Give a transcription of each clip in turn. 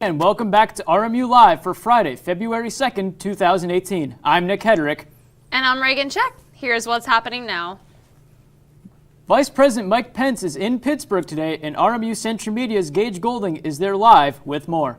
And welcome back to RMU Live for Friday, February 2nd, 2018. I'm Nick Hedrick. And I'm Reagan Check. Here's what's happening now. Vice President Mike Pence is in Pittsburgh today, and RMU Century Media's Gage Golding is there live with more.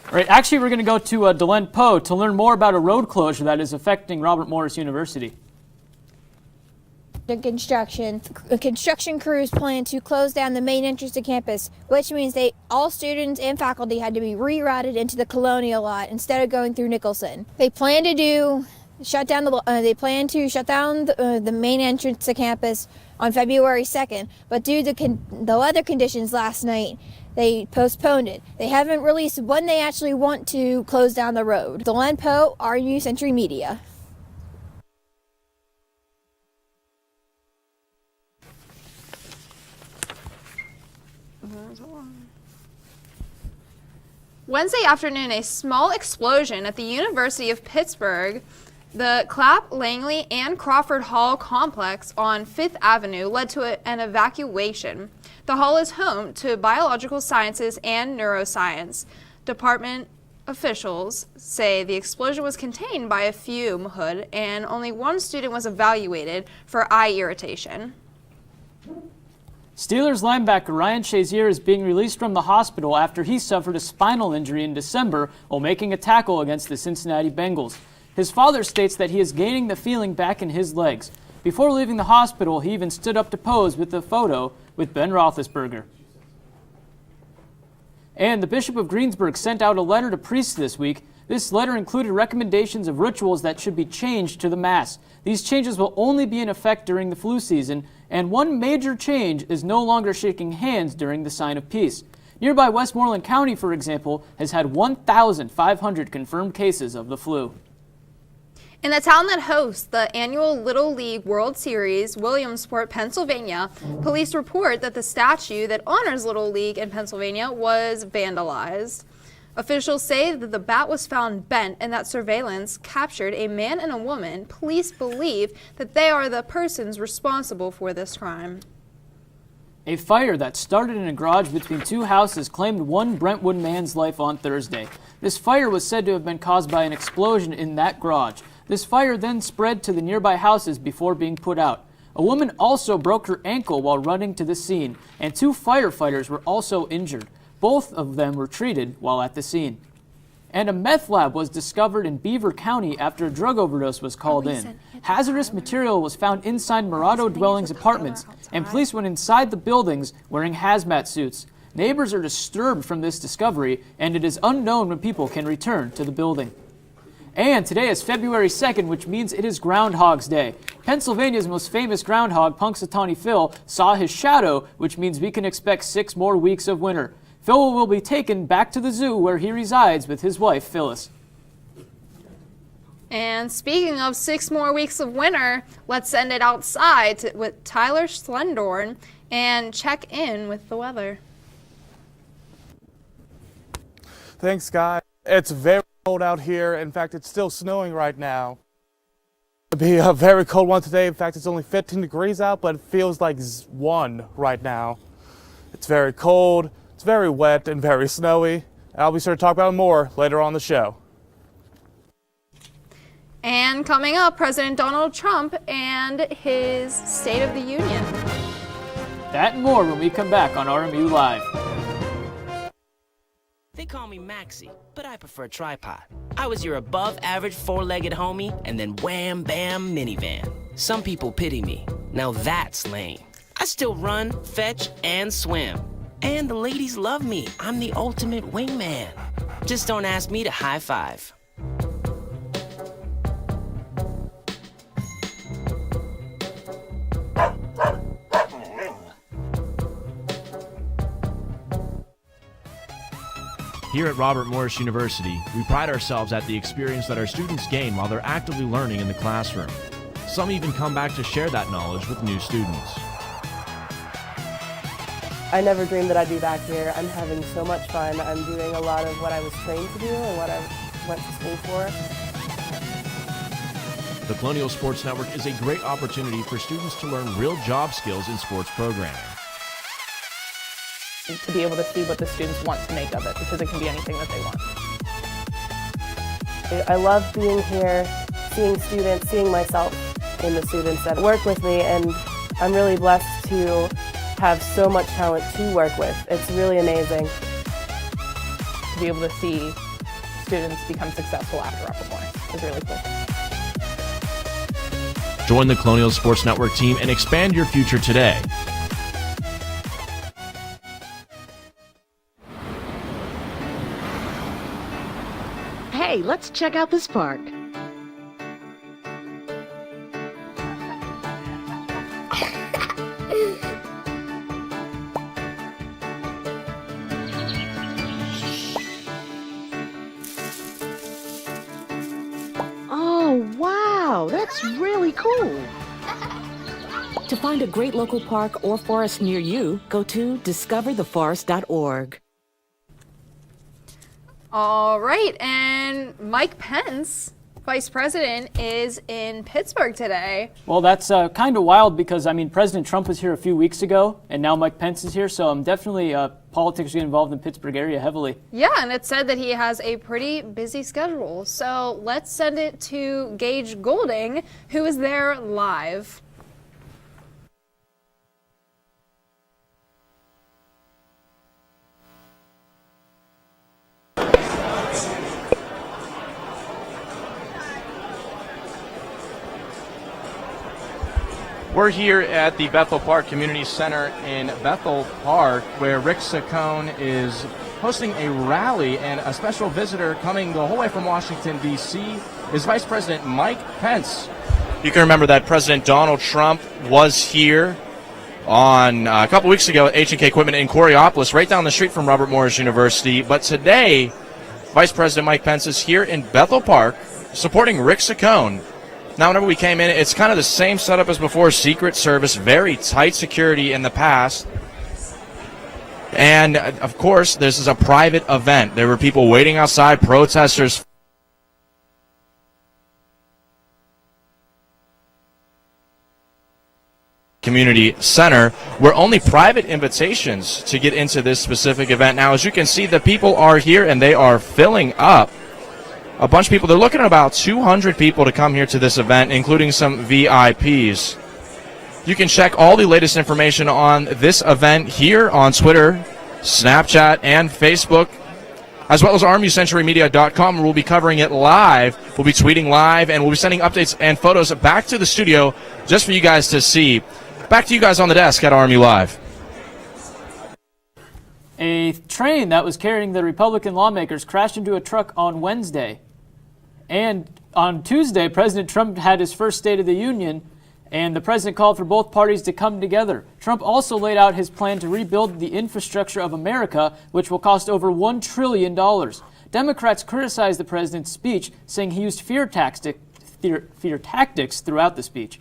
All right, actually, we're going to go to Deland Poe to learn more about a road closure that is affecting Robert Morris University. The construction crews plan to close down the main entrance to campus, which means all students and faculty had to be rerouted into the Colonial lot instead of going through Nicholson. They plan to shut down the main entrance to campus on February 2nd, but due to the weather conditions last night, they postponed it. They haven't released when they actually want to close down the road. Deland Poe, RMU Century Media. Wednesday afternoon, a small explosion at the University of Pittsburgh, the Clapp, Langley, and Crawford Hall complex on 5th Avenue led to an evacuation. The hall is home to biological sciences and neuroscience. Department officials say the explosion was contained by a fume hood and only one student was evaluated for eye irritation. Steelers linebacker Ryan Shazier is being released from the hospital after he suffered a spinal injury in December while making a tackle against the Cincinnati Bengals. His father states that he is gaining the feeling back in his legs. Before leaving the hospital, he even stood up to pose with a photo with Ben Roethlisberger. And the Bishop of Greensburg sent out a letter to priests this week. This letter included recommendations of rituals that should be changed to the Mass. These changes will only be in effect during the flu season, and one major change is no longer shaking hands during the sign of peace. Nearby Westmoreland County, for example, has had 1,500 confirmed cases of the flu. In the town that hosts the annual Little League World Series, Williamsport, Pennsylvania, police report that the statue that honors Little League in Pennsylvania was vandalized. Officials say that the bat was found bent and that surveillance captured a man and a woman. Police believe that they are the persons responsible for this crime. A fire that started in a garage between two houses claimed one Brentwood man's life on Thursday. This fire was said to have been caused by an explosion in that garage. This fire then spread to the nearby houses before being put out. A woman also broke her ankle while running to the scene, and two firefighters were also injured. Both of them were treated while at the scene. And a meth lab was discovered in Beaver County after a drug overdose was called in. Hazardous material was found inside Morado Dwellings apartments, and police went inside the buildings wearing hazmat suits. Neighbors are disturbed from this discovery, and it is unknown when people can return to the building. And today is February 2nd, which means it is Groundhog's Day. Pennsylvania's most famous groundhog, Punxsutawney Phil, saw his shadow, which means we can expect 6 more weeks of winter. Phil will be taken back to the zoo where he resides with his wife, Phyllis. And speaking of 6 more weeks of winter, let's send it outside with Tyler Slendorn and check in with the weather. Thanks, Scott. It's very cold out here. In fact, it's still snowing right now. It'll be a very cold one today. In fact, it's only 15 degrees out, but it feels like 1 right now. It's very cold. It's very wet and very snowy. I'll be sure to talk about it more later on the show. And coming up, President Donald Trump and his State of the Union. That and more when we come back on RMU Live. They call me Maxie, but I prefer tripod. I was your above-average four-legged homie, and then wham-bam minivan. Some people pity me. Now that's lame. I still run, fetch, and swim. And the ladies love me. I'm the ultimate wingman. Just don't ask me to high five. Here at Robert Morris University, we pride ourselves at the experience that our students gain while they're actively learning in the classroom. Some even come back to share that knowledge with new students. I never dreamed that I'd be back here. I'm having so much fun. I'm doing a lot of what I was trained to do and what I went to school for. The Colonial Sports Network is a great opportunity for students to learn real job skills in sports programming. To be able to see what the students want to make of it, because it can be anything that they want. I love being here, seeing students, seeing myself in the students that work with me, and I'm really blessed to have so much talent to work with. It's really amazing. To be able to see students become successful after our performance is really cool. Join the Colonial Sports Network team and expand your future today. Hey, let's check out this park. Oh, wow, that's really cool. To find a great local park or forest near you, go to discovertheforest.org. All right, and Mike Pence, Vice President, is in Pittsburgh today. Well, that's kind of wild because, I mean, President Trump was here a few weeks ago, and now Mike Pence is here, so definitely politics get involved in the Pittsburgh area heavily. Yeah, and it said that he has a pretty busy schedule. So let's send it to Gage Golding, who is there live. We're here at the Bethel Park Community Center in Bethel Park, where Rick Saccone is hosting a rally, and a special visitor coming the whole way from Washington, D.C. is Vice President Mike Pence. You can remember that President Donald Trump was here on a couple weeks ago at H&K Equipment in Coriopolis, right down the street from Robert Morris University. But today, Vice President Mike Pence is here in Bethel Park supporting Rick Saccone. Now, whenever we came in, it's kind of the same setup as before. Secret Service, very tight security in the past. And, of course, this is a private event. There were people waiting outside, protesters. Community Center, where only private invitations to get into this specific event. Now, as you can see, the people are here, and they are filling up. A bunch of people. They're looking at about 200 people to come here to this event, including some VIPs. You can check all the latest information on this event here on Twitter, Snapchat, and Facebook, as well as RMUcenturymedia.com. We'll be covering it live. We'll be tweeting live, and we'll be sending updates and photos back to the studio just for you guys to see. Back to you guys on the desk at RMU Live. A train that was carrying the Republican lawmakers crashed into a truck on Wednesday. And on Tuesday, President Trump had his first State of the Union, and the president called for both parties to come together. Trump also laid out his plan to rebuild the infrastructure of America, which will cost over $1 trillion. Democrats criticized the president's speech, saying he used fear tactics throughout the speech.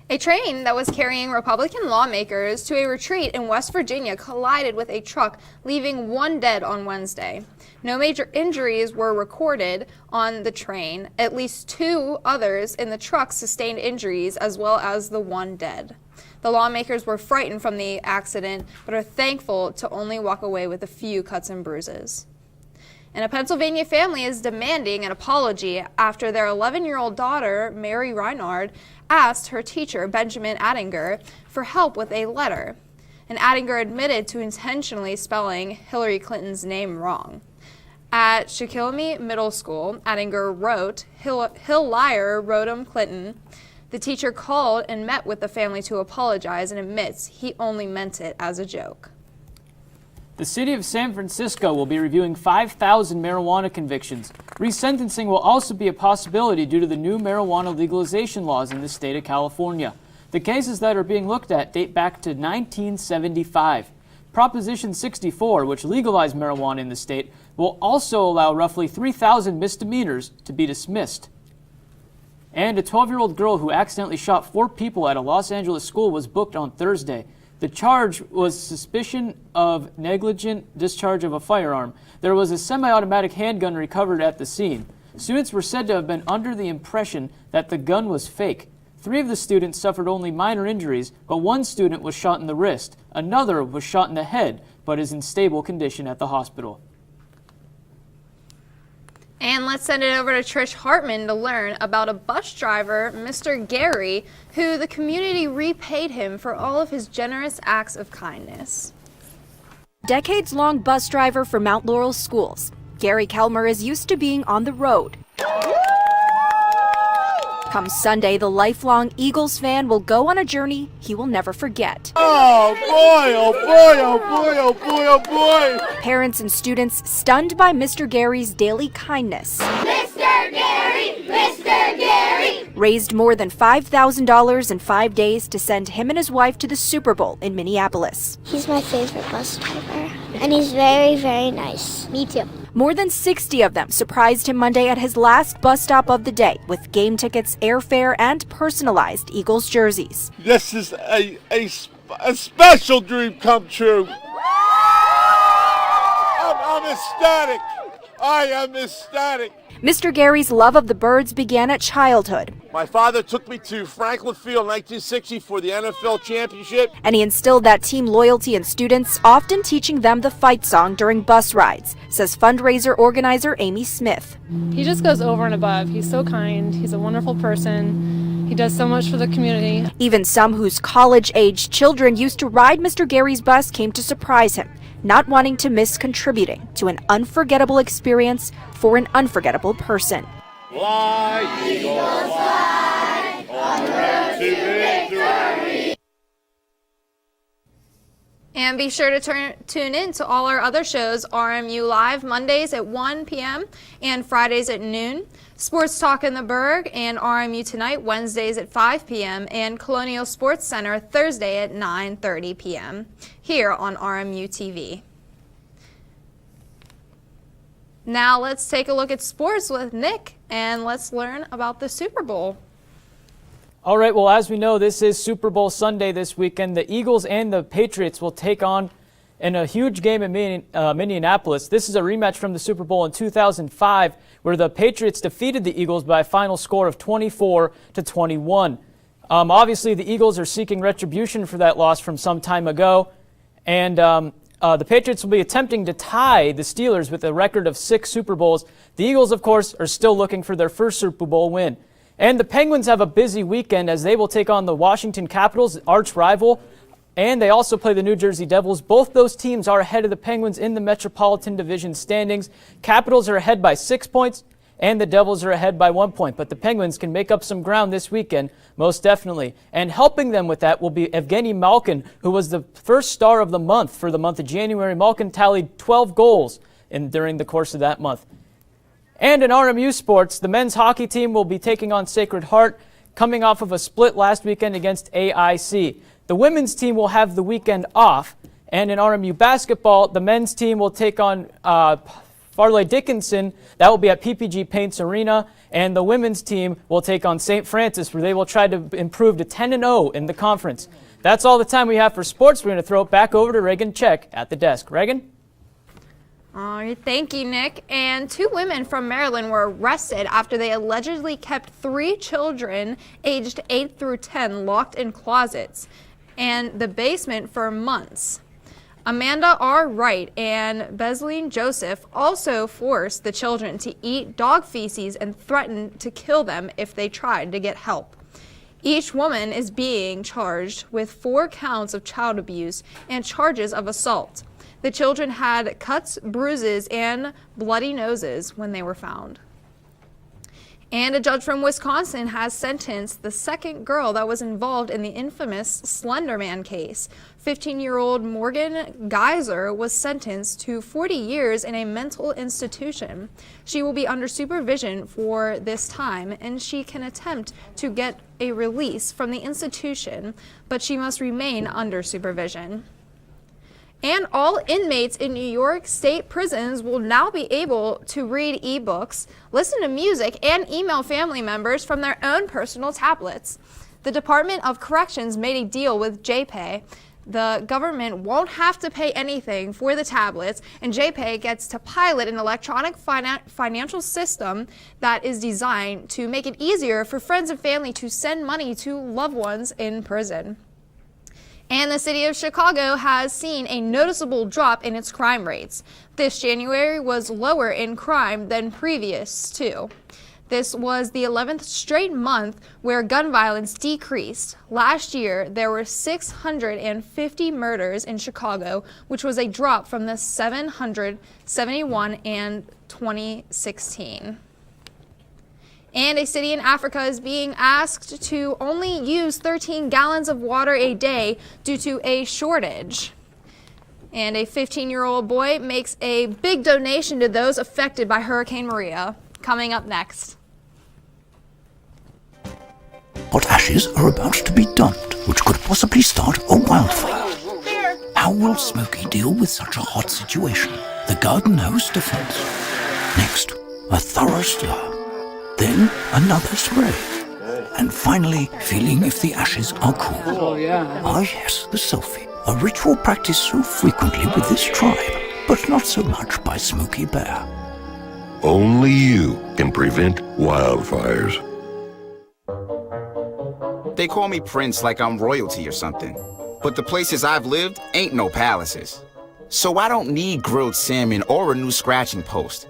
A train that was carrying Republican lawmakers to a retreat in West Virginia collided with a truck, leaving one dead on Wednesday. No major injuries were recorded on the train. At least 2 others in the truck sustained injuries, as well as the one dead. The lawmakers were frightened from the accident, but are thankful to only walk away with a few cuts and bruises. And a Pennsylvania family is demanding an apology after their 11-year-old daughter, Mary Reinard, asked her teacher, Benjamin Attinger, for help with a letter. And Attinger admitted to intentionally spelling Hillary Clinton's name wrong. At Shikellamy Middle School, Attinger wrote, Hill liar, Rodham Clinton. The teacher called and met with the family to apologize and admits he only meant it as a joke. The city of San Francisco will be reviewing 5,000 marijuana convictions. Resentencing will also be a possibility due to the new marijuana legalization laws in the state of California. The cases that are being looked at date back to 1975. Proposition 64, which legalized marijuana in the state, will also allow roughly 3,000 misdemeanors to be dismissed. And a 12-year-old girl who accidentally shot 4 people at a Los Angeles school was booked on Thursday. The charge was suspicion of negligent discharge of a firearm. There was a semi-automatic handgun recovered at the scene. Students were said to have been under the impression that the gun was fake. 3 of the students suffered only minor injuries, but 1 student was shot in the wrist. Another was shot in the head, but is in stable condition at the hospital. And let's send it over to Trish Hartman to learn about a bus driver, Mr. Gary, who the community repaid him for all of his generous acts of kindness. Decades-long bus driver for Mount Laurel Schools, Gary Kelmer is used to being on the road. Come Sunday, the lifelong Eagles fan will go on a journey he will never forget. Oh boy, oh boy, oh boy, oh boy, oh boy! Parents and students stunned by Mr. Gary's daily kindness. Mr. Gary! Mr. Gary! Raised more than $5,000 in 5 days to send him and his wife to the Super Bowl in Minneapolis. He's my favorite bus driver, and he's very, very nice. Me too. More than 60 of them surprised him Monday at his last bus stop of the day with game tickets, airfare, and personalized Eagles jerseys. This is a special dream come true. I'm ecstatic. I am ecstatic. Mr. Gary's love of the birds began at childhood. My father took me to Franklin Field in 1960 for the NFL championship. And he instilled that team loyalty in students, often teaching them the fight song during bus rides, says fundraiser organizer Amy Smith. He just goes over and above. He's so kind. He's a wonderful person. He does so much for the community. Even some whose college-aged children used to ride Mr. Gary's bus came to surprise him, not wanting to miss contributing to an unforgettable experience for an unforgettable person. Fly, Eagles, fly, on the road to victory. And be sure to tune in to all our other shows, RMU Live, Mondays at 1 p.m. and Fridays at noon. Sports Talk in the Berg and RMU Tonight, Wednesdays at 5 p.m. and Colonial Sports Center, Thursday at 9:30 p.m. here on RMU TV. Now let's take a look at sports with Nick, and let's learn about the Super Bowl. All right, well, as we know, this is Super Bowl Sunday this weekend. The Eagles and the Patriots will take on in a huge game in Minneapolis. This is a rematch from the Super Bowl in 2005, where the Patriots defeated the Eagles by a final score of 24-21. Obviously, the Eagles are seeking retribution for that loss from some time ago, and the Patriots will be attempting to tie the Steelers with a record of 6 Super Bowls. The Eagles, of course, are still looking for their first Super Bowl win. And the Penguins have a busy weekend as they will take on the Washington Capitals, arch rival, and they also play the New Jersey Devils. Both those teams are ahead of the Penguins in the Metropolitan Division standings. Capitals are ahead by 6 points, and the Devils are ahead by 1 point. But the Penguins can make up some ground this weekend, most definitely. And helping them with that will be Evgeny Malkin, who was the first star of the month for the month of January. Malkin tallied 12 goals during the course of that month. And in RMU sports, the men's hockey team will be taking on Sacred Heart, coming off of a split last weekend against AIC. The women's team will have the weekend off. And in RMU basketball, the men's team will take on Farley Dickinson. That will be at PPG Paints Arena. And the women's team will take on St. Francis, where they will try to improve to 10-0 in the conference. That's all the time we have for sports. We're going to throw it back over to Reagan Check at the desk. Reagan? All right, thank you, Nick. And 2 women from Maryland were arrested after they allegedly kept 3 children aged 8 through 10 locked in closets and the basement for months. Amanda R. Wright and Bezline Joseph also forced the children to eat dog feces and threatened to kill them if they tried to get help. Each woman is being charged with 4 counts of child abuse and charges of assault. The children had cuts, bruises, and bloody noses when they were found. And a judge from Wisconsin has sentenced the second girl that was involved in the infamous Slender Man case. 15-year-old Morgan Geyser was sentenced to 40 years in a mental institution. She will be under supervision for this time, and she can attempt to get a release from the institution, but she must remain under supervision. And all inmates in New York State prisons will now be able to read ebooks, listen to music, and email family members from their own personal tablets. The Department of Corrections made a deal with JPay the government won't have to pay anything for the tablets, and JPay gets to pilot an electronic financial system that is designed to make it easier for friends and family to send money to loved ones in prison. And the city of Chicago has seen a noticeable drop in its crime rates. This January was lower in crime than previous too. This was the 11th straight month where gun violence decreased. Last year, there were 650 murders in Chicago, which was a drop from the 771 in 2016. And a city in Africa is being asked to only use 13 gallons of water a day due to a shortage. And a 15-year-old boy makes a big donation to those affected by Hurricane Maria. Coming up next. Hot ashes are about to be dumped, which could possibly start a wildfire. How will Smokey deal with such a hot situation? The garden hose defense. Next, a thorough stir. Then another spray. And finally, feeling if the ashes are cool. Oh, yeah. Ah, yes, the selfie. A ritual practiced so frequently with this tribe, but not so much by Smokey Bear. Only you can prevent wildfires. They call me Prince like I'm royalty or something. But the places I've lived ain't no palaces. So I don't need grilled salmon or a new scratching post.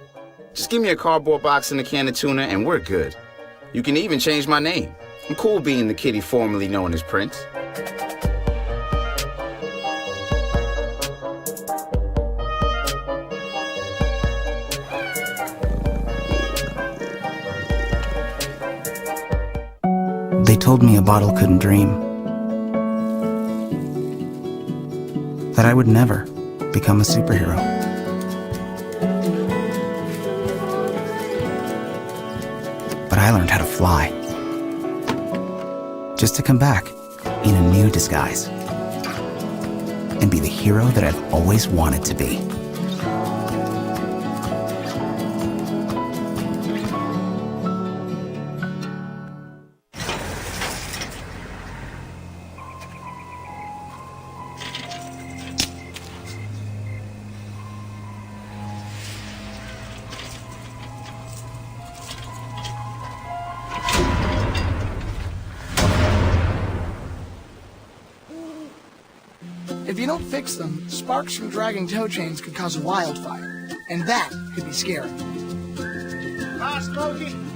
Just give me a cardboard box and a can of tuna and we're good. You can even change my name. I'm cool being the kitty formerly known as Prince. They told me a bottle couldn't dream. That I would never become a superhero. But I learned how to fly. Just to come back in a new disguise. And be the hero that I've always wanted to be. If you don't fix them, sparks from dragging tow chains could cause a wildfire, and that could be scary.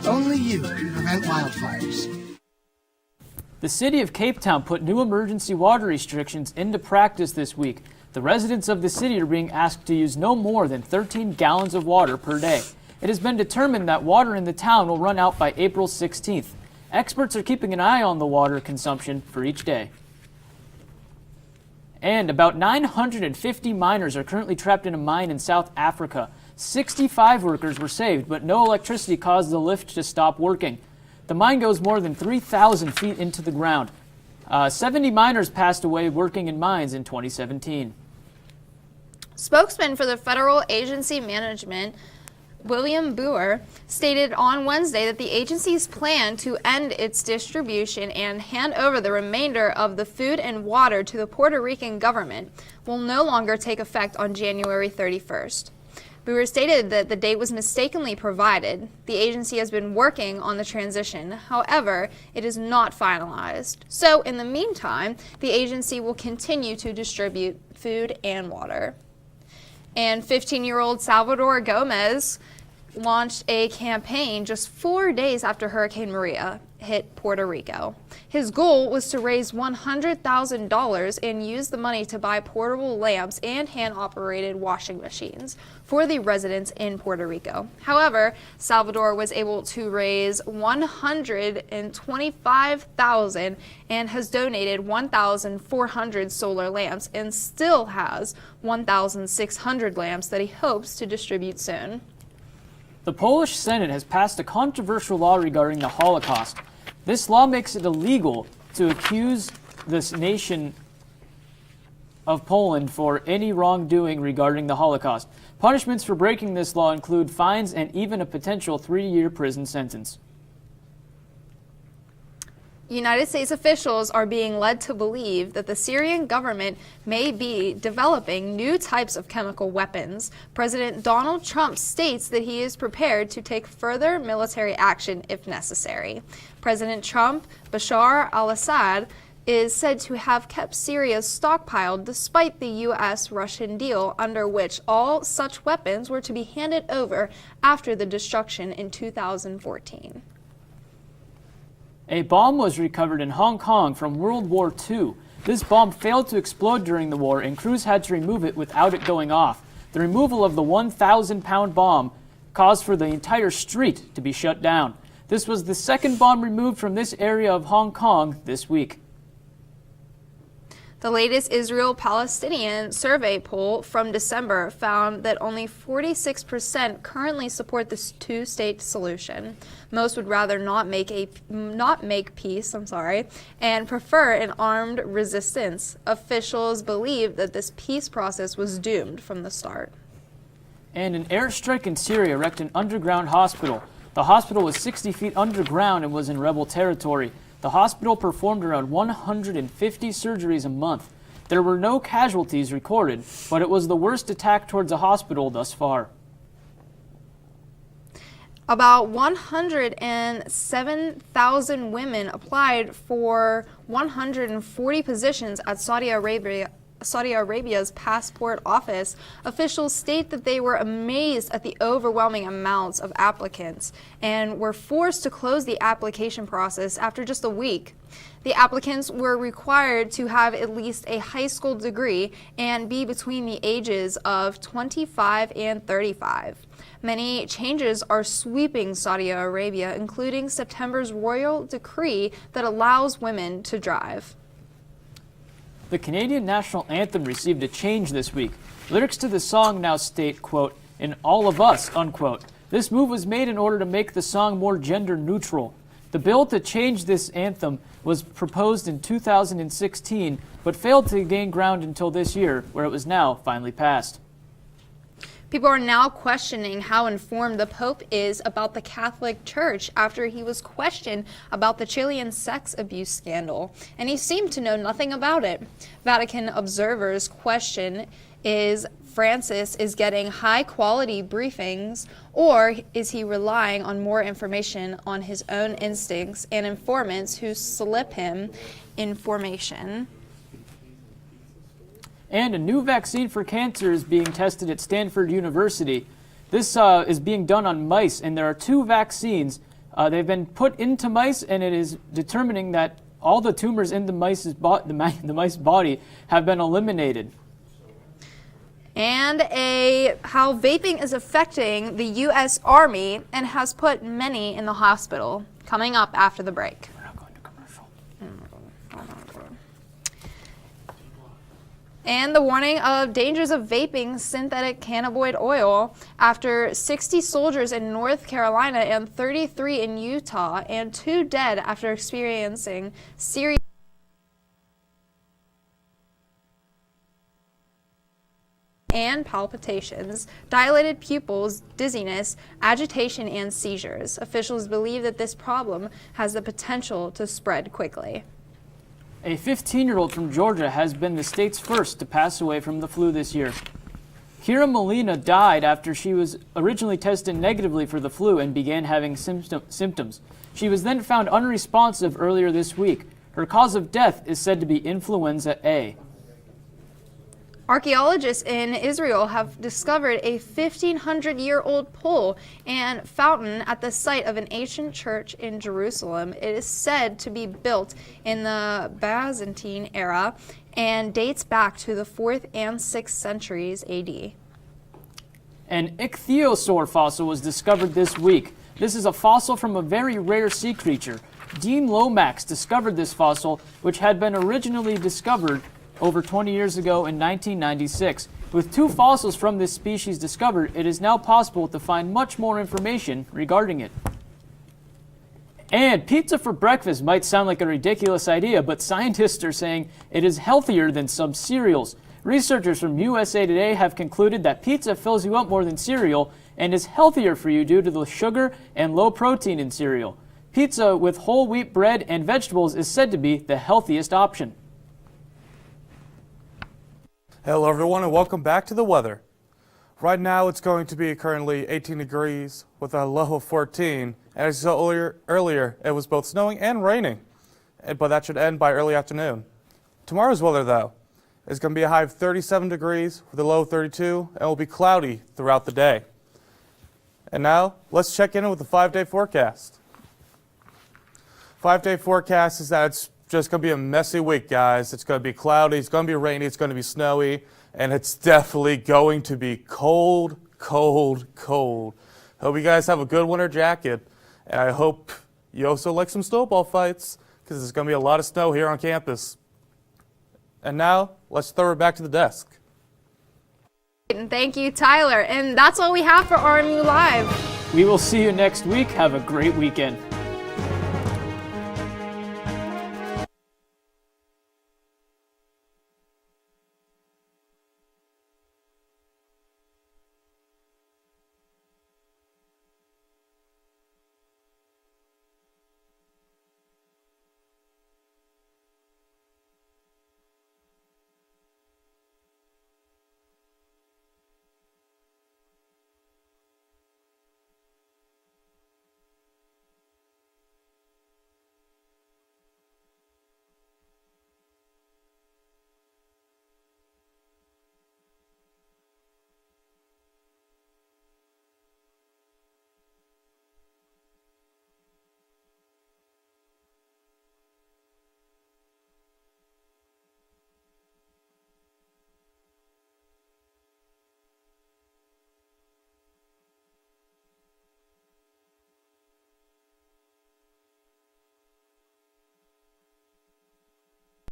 Only you can prevent wildfires. The city of Cape Town put new emergency water restrictions into practice this week. The residents of the city are being asked to use no more than 13 gallons of water per day. It has been determined that water in the town will run out by April 16th. Experts are keeping an eye on the water consumption for each day. And about 950 miners are currently trapped in a mine in South Africa. 65 workers were saved, but no electricity caused the lift to stop working. The mine goes more than 3,000 feet into the ground. 70 miners passed away working in mines in 2017. Spokesman for the Federal Agency Management, William Boer, stated on Wednesday that the agency's plan to end its distribution and hand over the remainder of the food and water to the Puerto Rican government will no longer take effect on January 31st. Boer stated that the date was mistakenly provided. The agency has been working on the transition. However, it is not finalized. So, in the meantime, the agency will continue to distribute food and water. And 15-year-old Salvador Gomez launched a campaign just 4 days after Hurricane Maria hit Puerto Rico. His goal was to raise $100,000 and use the money to buy portable lamps and hand-operated washing machines for the residents in Puerto Rico. However, Salvador was able to raise $125,000 and has donated 1,400 solar lamps and still has 1,600 lamps that he hopes to distribute soon. The Polish Senate has passed a controversial law regarding the Holocaust. This law makes it illegal to accuse this nation of Poland for any wrongdoing regarding the Holocaust. Punishments for breaking this law include fines and even a potential 3-year prison sentence. United States officials are being led to believe that the Syrian government may be developing new types of chemical weapons. President Donald Trump states that he is prepared to take further military action if necessary. President Trump, Bashar al-Assad, is said to have kept Syria stockpiled despite the U.S.-Russian deal under which all such weapons were to be handed over after the destruction in 2014. A bomb was recovered in Hong Kong from World War II. This bomb failed to explode during the war, and crews had to remove it without it going off. The removal of the 1,000-pound bomb caused for the entire street to be shut down. This was the second bomb removed from this area of Hong Kong this week. The latest Israel-Palestinian survey poll from December found that only 46% currently support this two-state solution. Most would rather not make peace, and prefer an armed resistance. Officials believe that this peace process was doomed from the start. And an airstrike in Syria wrecked an underground hospital. The hospital was 60 feet underground and was in rebel territory. The hospital performed around 150 surgeries a month. There were no casualties recorded, but it was the worst attack towards a hospital thus far. About 107,000 women applied for 140 positions at Saudi Arabia's passport office. Officials state that they were amazed at the overwhelming amounts of applicants and were forced to close the application process after just a week. The applicants were required to have at least a high school degree and be between the ages of 25 and 35. Many changes are sweeping Saudi Arabia, including September's royal decree that allows women to drive. The Canadian national anthem received a change this week. Lyrics to the song now state, quote, "in all of us," unquote. This move was made in order to make the song more gender neutral. The bill to change this anthem was proposed in 2016, but failed to gain ground until this year, where it was now finally passed. People are now questioning how informed the Pope is about the Catholic Church after he was questioned about the Chilean sex abuse scandal, and he seemed to know nothing about it. Vatican observers question is Francis is getting high-quality briefings, or is he relying on more information on his own instincts and informants who slip him information? And a new vaccine for cancer is being tested at Stanford University. This is being done on mice, and there are two vaccines. They've been put into mice, and it is determining that all the tumors in the mice body have been eliminated. And how vaping is affecting the U.S. Army and has put many in the hospital. Coming up after the break. We're not going to commercial. And the warning of dangers of vaping synthetic cannabinoid oil after 60 soldiers in North Carolina and 33 in Utah, and 2 dead after experiencing serious and palpitations, dilated pupils, dizziness, agitation, and seizures. Officials believe that this problem has the potential to spread quickly. A 15-year-old from Georgia has been the state's first to pass away from the flu this year. Kira Molina died after she was originally tested negatively for the flu and began having symptoms. She was then found unresponsive earlier this week. Her cause of death is said to be influenza A. Archaeologists in Israel have discovered a 1,500-year-old pool and fountain at the site of an ancient church in Jerusalem. It is said to be built in the Byzantine era and dates back to the 4th and 6th centuries AD. An ichthyosaur fossil was discovered this week. This is a fossil from a very rare sea creature. Dean Lomax discovered this fossil, which had been originally discovered over 20 years ago in 1996. With 2 fossils from this species discovered, it is now possible to find much more information regarding it. And pizza for breakfast might sound like a ridiculous idea, but scientists are saying it is healthier than some cereals. Researchers from USA Today have concluded that pizza fills you up more than cereal and is healthier for you due to the sugar and low protein in cereal. Pizza with whole wheat bread and vegetables is said to be the healthiest option. Hello everyone and welcome back to the weather. Right now it's going to be currently 18 degrees with a low of 14. And as you saw earlier, it was both snowing and raining, but that should end by early afternoon. Tomorrow's weather though is going to be a high of 37 degrees with a low of 32 and it will be cloudy throughout the day. And now let's check in with the 5-day forecast. 5-day forecast is that it's just going to be a messy week, guys. It's going to be cloudy, it's going to be rainy, it's going to be snowy, and it's definitely going to be cold, cold, cold. Hope you guys have a good winter jacket, and I hope you also like some snowball fights, because there's going to be a lot of snow here on campus. And now, let's throw it back to the desk. Thank you, Tyler. And that's all we have for RMU Live. We will see you next week. Have a great weekend.